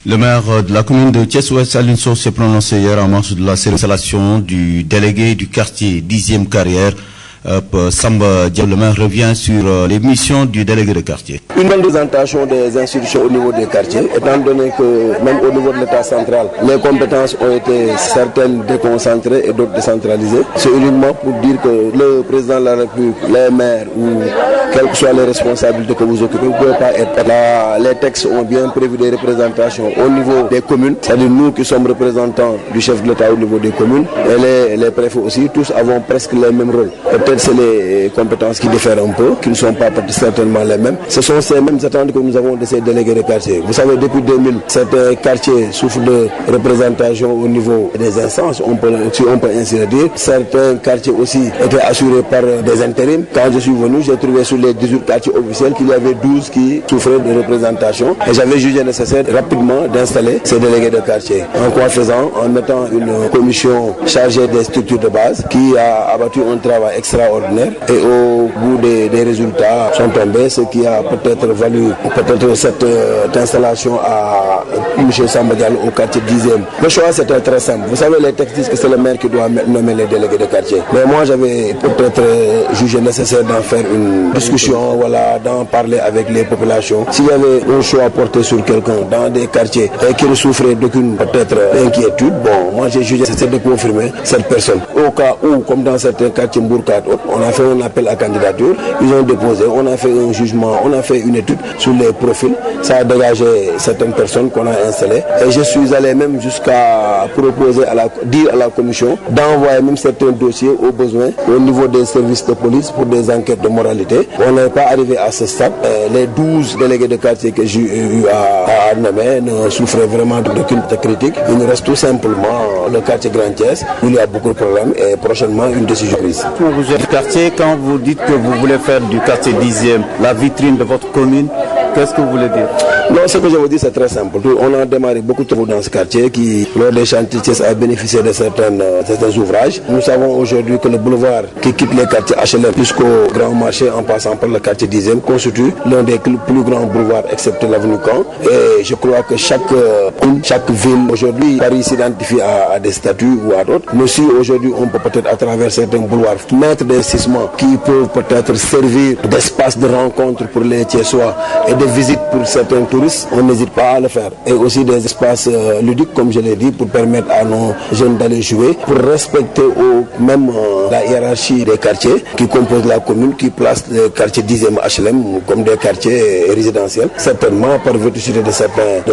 Le maire de la commune de Thiès-Ouest, Alioune Sow, s'est prononcé hier en marge de la installation du délégué du quartier 10e carrière. Samba Diallo, le maire revient sur les missions du délégué de quartier. Une bonne représentation des institutions au niveau des quartiers, étant donné que même au niveau de l'État central, les compétences ont été certaines déconcentrées et d'autres décentralisées. C'est uniquement pour dire que le président de la République, les maires ou quelles que soient les responsabilités que vous occupez, vous ne pouvez pas être là. Les textes ont bien prévu des représentations au niveau des communes, c'est-à-dire nous qui sommes représentants du chef de l'État au niveau des communes, et les préfets aussi, tous avons presque les mêmes rôles. Peut-être c'est les compétences qui diffèrent un peu, qui ne sont pas certainement les mêmes. Ce sont ces mêmes attentes que nous avons de ces délégués de quartier. Vous savez, depuis 2000, certains quartiers souffrent de représentation au niveau des instances, on peut ainsi le dire. Certains quartiers aussi étaient assurés par des intérims. Quand je suis venu, j'ai trouvé sur les 18 quartiers officiels qu'il y avait 12 qui souffraient de représentation. Et j'avais jugé nécessaire rapidement d'installer ces délégués de quartier. En quoi faisant? En mettant une commission chargée des structures de base qui a abattu un travail extraordinaire. Et au bout des résultats sont tombés, ce qui a peut-être valu cette installation à M. Samba Diallo au quartier 10e. Le choix c'était très simple. Vous savez, les textes disent que c'est le maire qui doit nommer les délégués de quartier. Mais moi j'avais peut-être jugé nécessaire d'en faire une discussion, voilà, d'en parler avec les populations. S'il y avait un choix porté sur quelqu'un dans des quartiers et qui ne souffrait d'aucune peut-être inquiétude, bon, moi j'ai jugé nécessaire de confirmer cette personne. Au cas où, comme dans certains quartiers Mbourkat, on a fait un appel à candidature, ils ont déposé, on a fait un jugement, on a fait une étude sur les profils, ça a dégagé certaines personnes qu'on a installées et je suis allé même jusqu'à proposer dire à la commission d'envoyer même certains dossiers aux besoins au niveau des services de police pour des enquêtes de moralité. On n'est pas arrivé à ce stade. Les 12 délégués de quartier que j'ai eu à nommer ne souffraient vraiment d'aucune critique. Il nous reste tout simplement le quartier Grand Thiès où il y a beaucoup de problèmes et prochainement une décision prise. Vous êtes quartier, quand vous dites que vous voulez faire du quartier 10e la vitrine de votre commune, qu'est-ce que vous voulez dire? Non, ce que je veux dire c'est très simple. On a démarré beaucoup de travaux dans ce quartier qui, lors des chantiers, a bénéficié de certains ouvrages. Nous savons aujourd'hui que le boulevard qui quitte les quartiers HLM jusqu'au Grand Marché en passant par le quartier 10e constitue l'un des plus grands boulevards excepté l'avenue Caen. Et je crois que chaque ville aujourd'hui, Paris s'identifie à des statuts ou à d'autres. Mais si aujourd'hui on peut peut-être à travers certains boulevards mettre des investissements qui peuvent peut-être servir d'espace de rencontre pour les Thiessois et de visite pour certains touristes, on n'hésite pas à le faire. Et aussi des espaces ludiques, comme je l'ai dit, pour permettre à nos jeunes d'aller jouer, pour respecter même la hiérarchie des quartiers qui composent la commune, qui placent les quartiers 10e HLM comme des quartiers résidentiels, certainement par vétusté de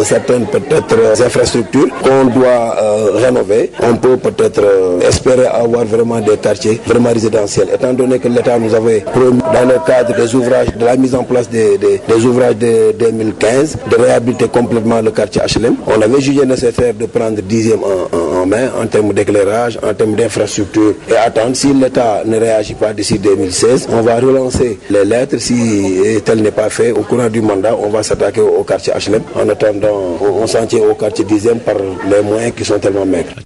certaines peut-être infrastructures qu'on doit rénover. On peut peut-être espérer avoir vraiment des quartiers vraiment résidentiels. Étant donné que l'État nous avait promis, dans le cadre des ouvrages, de la mise en place des ouvrages de 2015, de réhabiliter complètement le quartier HLM, on avait jugé nécessaire de prendre 10e en main en termes d'éclairage, en termes d'infrastructure et attendre. Si l'État ne réagit pas d'ici 2016, on va relancer les lettres. Si tel n'est pas fait, au courant du mandat, on va s'attaquer au quartier HLM en attendant on s'en tient au quartier 10e par les moyens qui sont tellement maigres.